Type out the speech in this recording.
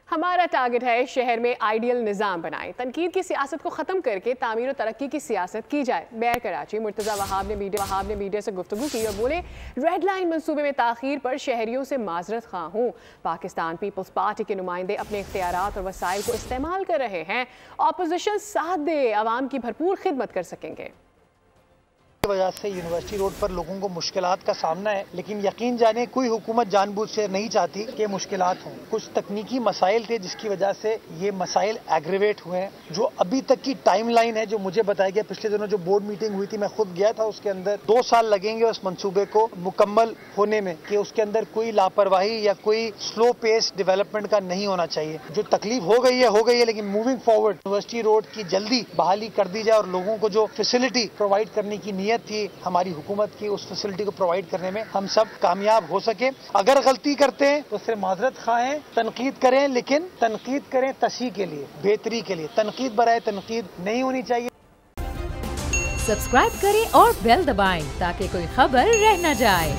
ہمارا ٹارگٹ ہے شہر میں آئیڈیل نظام بنائیں، تنقید کی سیاست کو ختم کر کے تعمیر و ترقی کی سیاست کی جائے۔ میئر کراچی مرتضی وہاب نے میڈیا سے گفتگو کی اور بولے ریڈ لائن منصوبے میں تاخیر پر شہریوں سے معذرت خواہ ہوں۔ پاکستان پیپلز پارٹی کے نمائندے اپنے اختیارات اور وسائل کو استعمال کر رہے ہیں، اپوزیشن ساتھ دے، عوام کی بھرپور خدمت کر سکیں گے۔ وجہ سے یونیورسٹی روڈ پر لوگوں کو مشکلات کا سامنا ہے، لیکن یقین جانے کوئی حکومت جان بوجھ سے نہیں چاہتی کہ مشکلات ہوں۔ کچھ تکنیکی مسائل تھے جس کی وجہ سے یہ مسائل ایگریویٹ ہوئے ہیں۔ جو ابھی تک کی ٹائم لائن ہے جو مجھے بتایا گیا، پچھلے دنوں جو بورڈ میٹنگ ہوئی تھی میں خود گیا تھا، اس کے اندر 2 سال لگیں گے اس منصوبے کو مکمل ہونے میں، کہ اس کے اندر کوئی لاپرواہی یا کوئی سلو پیس ڈیولپمنٹ کا نہیں ہونا چاہیے۔ جو تکلیف ہو گئی ہے لیکن موونگ فارورڈ یونیورسٹی روڈ کی جلدی بحالی کر دی جائے اور لوگوں کو جو فیسلٹی پرووائڈ کرنے کی نیت تھی ہماری حکومت کی، اس فیسلٹی کو پرووائڈ کرنے میں ہم سب کامیاب ہو سکے۔ اگر غلطی کرتے ہیں تو اس سے معذرت خواہیں، تنقید کریں، لیکن تنقید کریں تصحیح کے لیے، بہتری کے لیے۔ تنقید برائے تنقید نہیں ہونی چاہیے۔ سبسکرائب کریں اور بیل دبائیں تاکہ کوئی خبر رہ نہ جائے۔